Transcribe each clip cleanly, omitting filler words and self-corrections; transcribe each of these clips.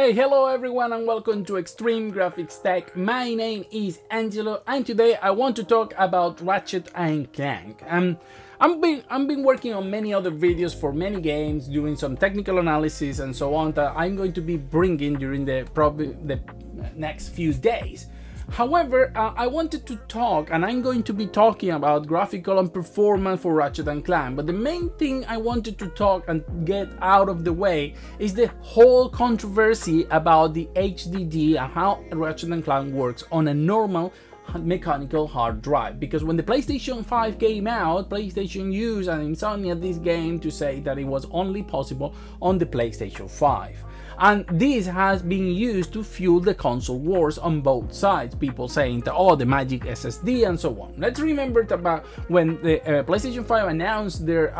Hey, hello everyone and welcome to Extreme Graphics Tech. My name is Angelo and today I want to talk about Ratchet and Clank. I've been working on many other videos for many games, doing some technical analysis and so on that I'm going to be bringing during probably the next few days. However, I wanted to talk, and I'm going to be talking about graphical and performance for Ratchet and Clank, but the main thing I wanted to talk and get out of the way is the whole controversy about the HDD and how Ratchet and Clank works on a normal mechanical hard drive. Because when the PlayStation 5 came out, PlayStation used and Insomnia this game to say that it was only possible on the PlayStation 5. And this has been used to fuel the console wars on both sides, people saying that, oh, the magic SSD and so on. Let's remember that when the PlayStation 5 announced their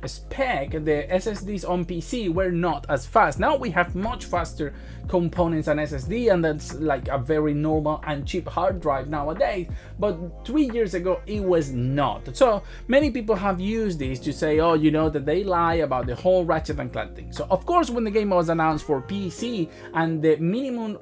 spec, the SSDs on PC were not as fast. Now we have much faster components than SSD, and that's like a very normal and cheap hard drive nowadays, but 3 years ago it was not. So many people have used this to say, oh, you know, that they lie about the whole Ratchet and Clank thing. So of course when the game was announced for PC and the minimum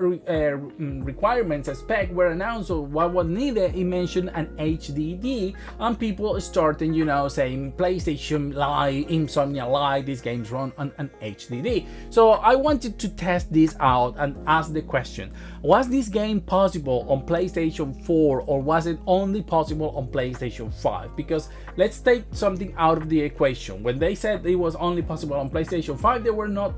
requirements spec were announced of what was needed, it mentioned an HDD, and people started, you know, saying PlayStation lie, Insomnia lie, these games run on an HDD. So I wanted to test this out and ask the question, was this game possible on PlayStation 4 or was it only possible on PlayStation 5? Because let's take something out of the equation. When they said it was only possible on PlayStation 5, they were not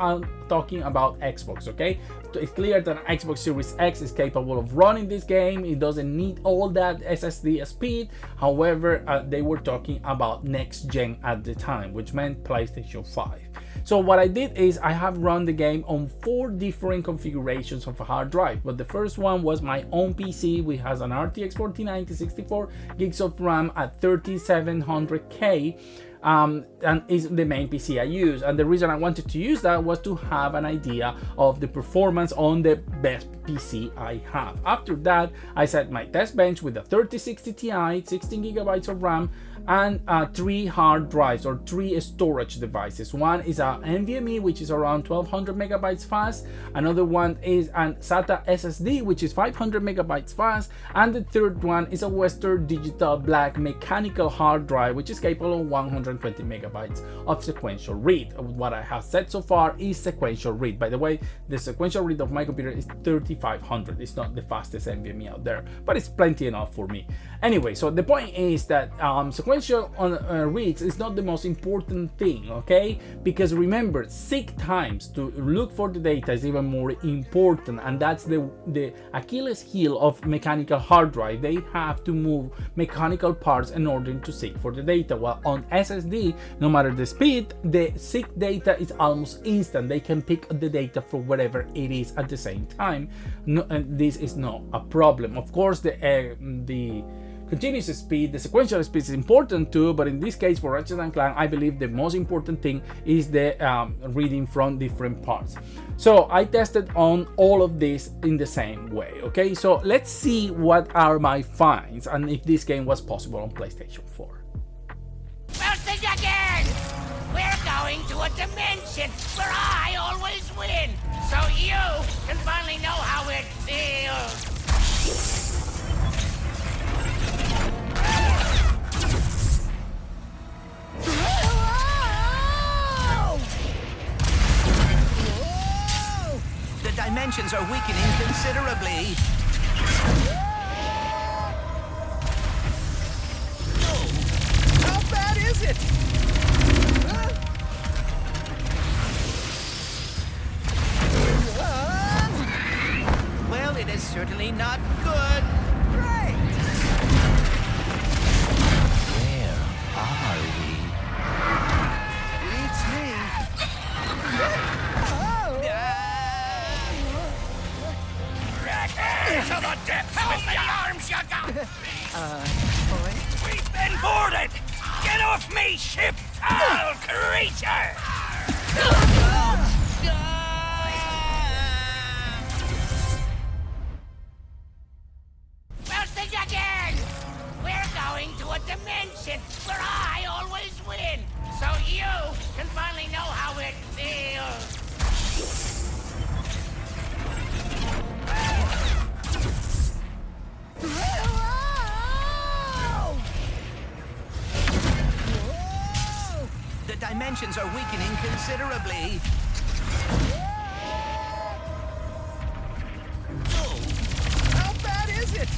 talking about Xbox, okay? It's clear that an Xbox Series X is capable of running this game. It doesn't need all that SSD speed. However, they were talking about next gen at the time, which meant PlayStation 5. So what I did is I have run the game on 4 different configurations of a hard drive, but the first one was my own PC, which has an RTX 4090, 64 gigs of RAM at 3700K. And is the main PC I use, and the reason I wanted to use that was to have an idea of the performance on the best PC I have. After that, I set my test bench with a 3060 Ti, 16 gigabytes of RAM, and 3 hard drives or 3 storage devices. One is a NVMe, which is around 1200 megabytes fast. Another one is an SATA SSD, which is 500 megabytes fast. And the third one is a Western Digital Black mechanical hard drive, which is capable of 120 megabytes of sequential read. What I have said so far is sequential read. By the way, the sequential read of my computer is 3500. It's not the fastest NVMe out there, but it's plenty enough for me. Anyway, so the point is that sequential reads is not the most important thing, okay? Because remember, seek times to look for the data is even more important, and that's the Achilles heel of mechanical hard drive. They have to move mechanical parts in order to seek for the data, while on SSD, no matter the speed, the seek data is almost instant. They can pick the data for whatever it is at the same time. No, and this is not a problem. Of course, the continuous speed, the sequential speed is important too, but in this case for Ratchet and Clank, I believe the most important thing is the reading from different parts. So I tested on all of this in the same way, okay? So let's see what are my finds and if this game was possible on PlayStation 4. Well, think again! We're going to a dimension where I always win, so you can finally know how it feels. The dimensions are weakening considerably. How bad is it? Well, it is certainly not good. Great! Where are we? Beats me. To the depths with the arms you got! Boy? We've been boarded! Get off me ship, foul creature! Well, think again! We're going to a dimension where I always win, so you can finally know how it feels. dimensions are weakening considerably. Oh, how bad is it?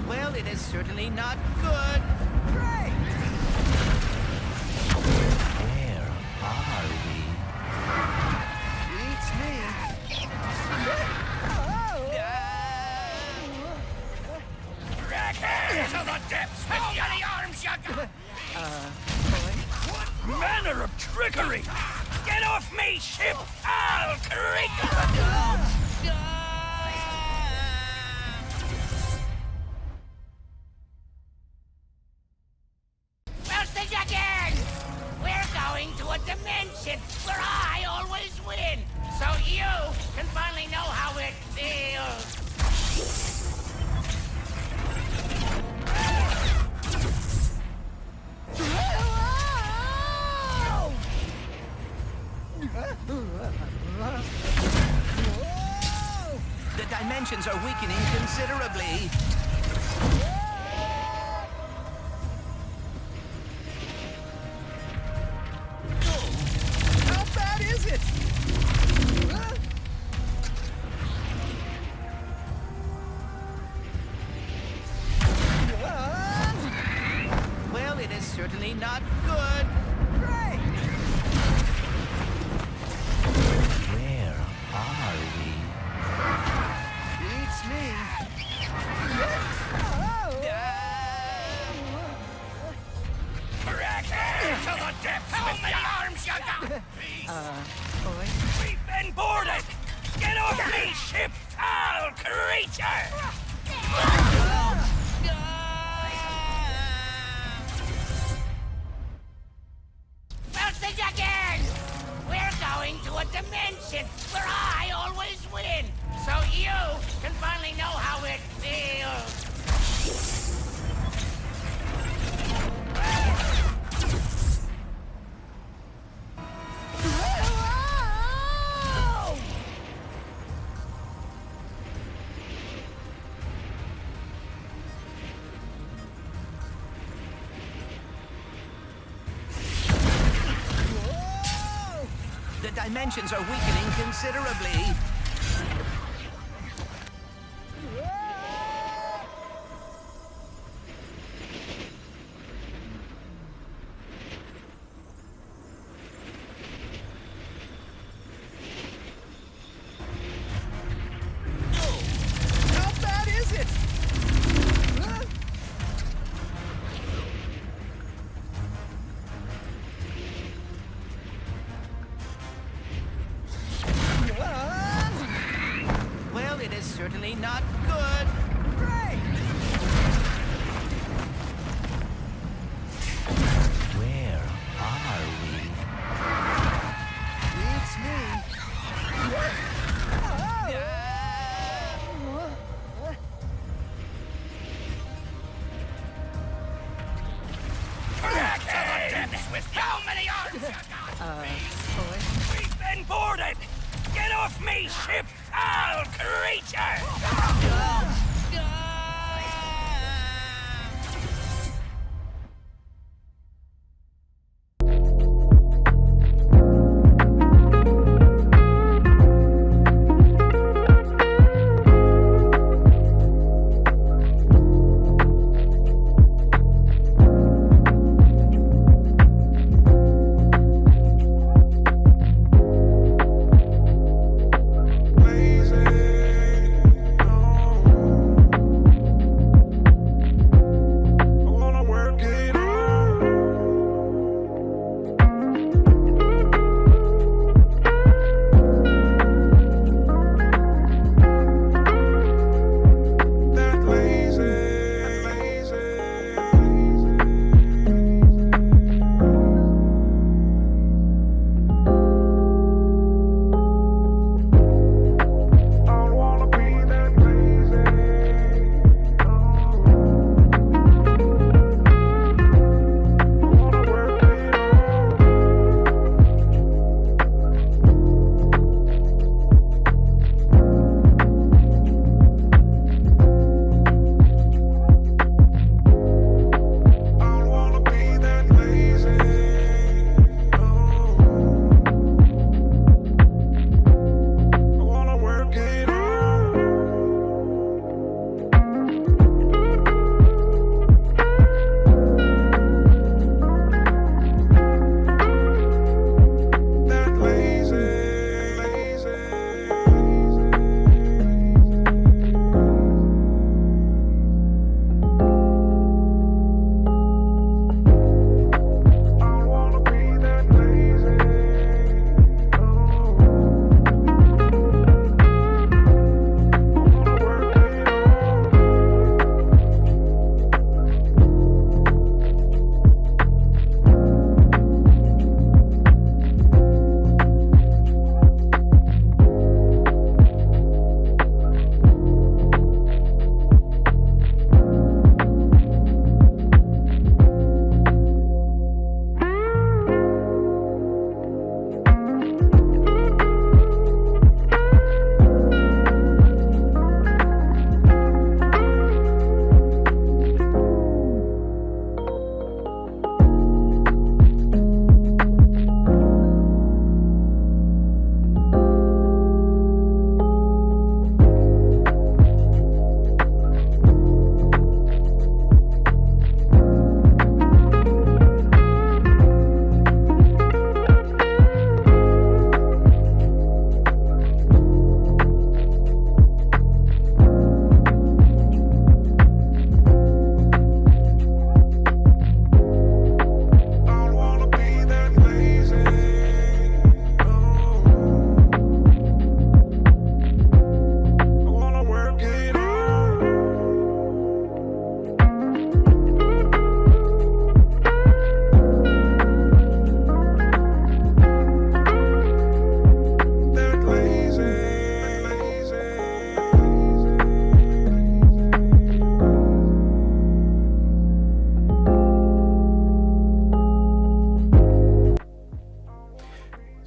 Well, it is certainly not good. Great! Where are we? Beats me. Ratchet! To the depths with the arms you got! What manner of trickery! Get off me, ship! I'll Roasted again! We're going to a dimension where I always win, so you can finally know how it feels. The dimensions are weakening considerably. Oh, how bad is it? Well, it is certainly not good. Great! Where are we? Beats me. Ratchet! To the depths with the arms you got! We've been boarded! Get off me, ship, foul creature! Roasted again! We're going to a dimension where I always win, so you can finally know how it feels. The dimensions are weakening considerably. Oh, how bad is it? Well, it is certainly not good. Great! Where are we? Beats me. With how many arms you got? We've been boarded! Get off me, ship, foul creature! Lazy, no.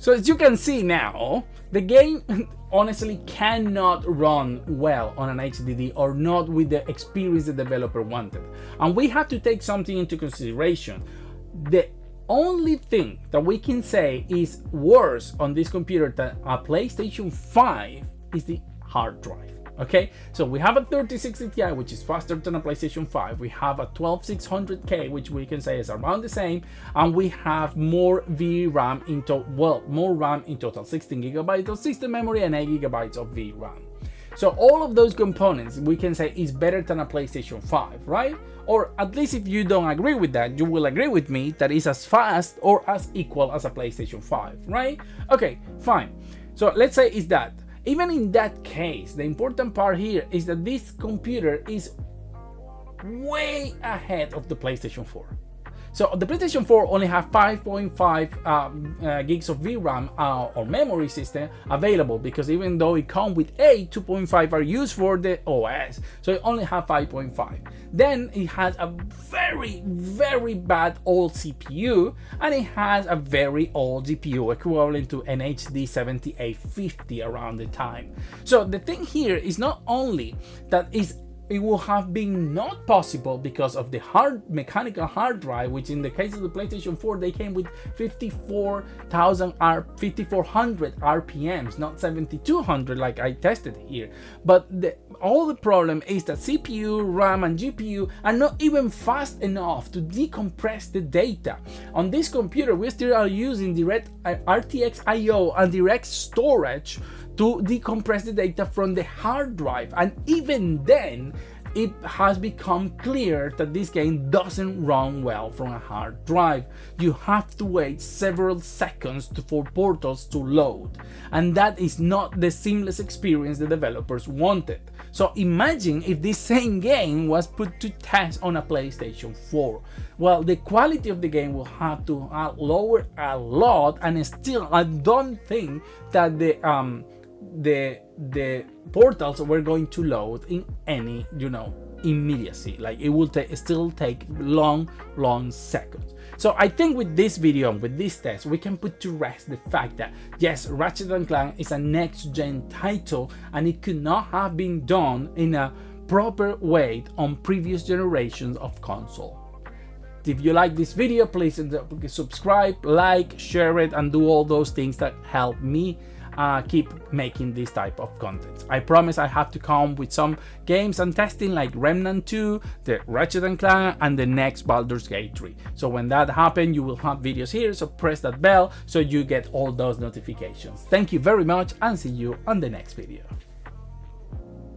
So as you can see now, the game honestly cannot run well on an HDD, or not with the experience the developer wanted. And we have to take something into consideration. The only thing that we can say is worse on this computer than a PlayStation 5 is the hard drive. Okay, so we have a 3060 Ti, which is faster than a PlayStation 5. We have a 12600K, which we can say is around the same, and we have more VRAM in more RAM in total, 16 GB of system memory and 8 GB of VRAM. So all of those components we can say is better than a PlayStation 5, right? Or at least if you don't agree with that, you will agree with me that it's as fast or as equal as a PlayStation 5, right? Okay, fine. So let's say it's that. Even in that case, the important part here is that this computer is way ahead of the PlayStation 4. So the PlayStation 4 only have 5.5 gigs of VRAM or memory system available, because even though it comes with 8, 2.5 are used for the OS, so it only have 5.5. Then it has a very bad old CPU, and it has a very old GPU equivalent to an HD 7850 around the time. So the thing here is not only that it will have been not possible because of the mechanical hard drive, which in the case of the PlayStation 4 they came with 5400 RPMs, not 7200 like I tested here. But all the problem is that CPU, RAM and GPU are not even fast enough to decompress the data. On this computer we still are using direct RTX IO and direct storage to decompress the data from the hard drive, and even then it has become clear that this game doesn't run well from a hard drive. You have to wait several seconds for portals to load, and that is not the seamless experience the developers wanted. So imagine if this same game was put to test on a PlayStation 4. Well, the quality of the game will have to lower a lot, and still I don't think that the portals were going to load in any immediacy. Like it will still take long seconds. So I think with this video and with this test we can put to rest the fact that yes, Ratchet & Clank is a next gen title, and it could not have been done in a proper way on previous generations of console. If you like this video, please subscribe, like, share it, and do all those things that help me keep making this type of content. I promise I have to come with some games and testing like Remnant 2, the Ratchet & Clank, and the next Baldur's Gate 3. So when that happens, you will have videos here, so press that bell so you get all those notifications. Thank you very much, and see you on the next video.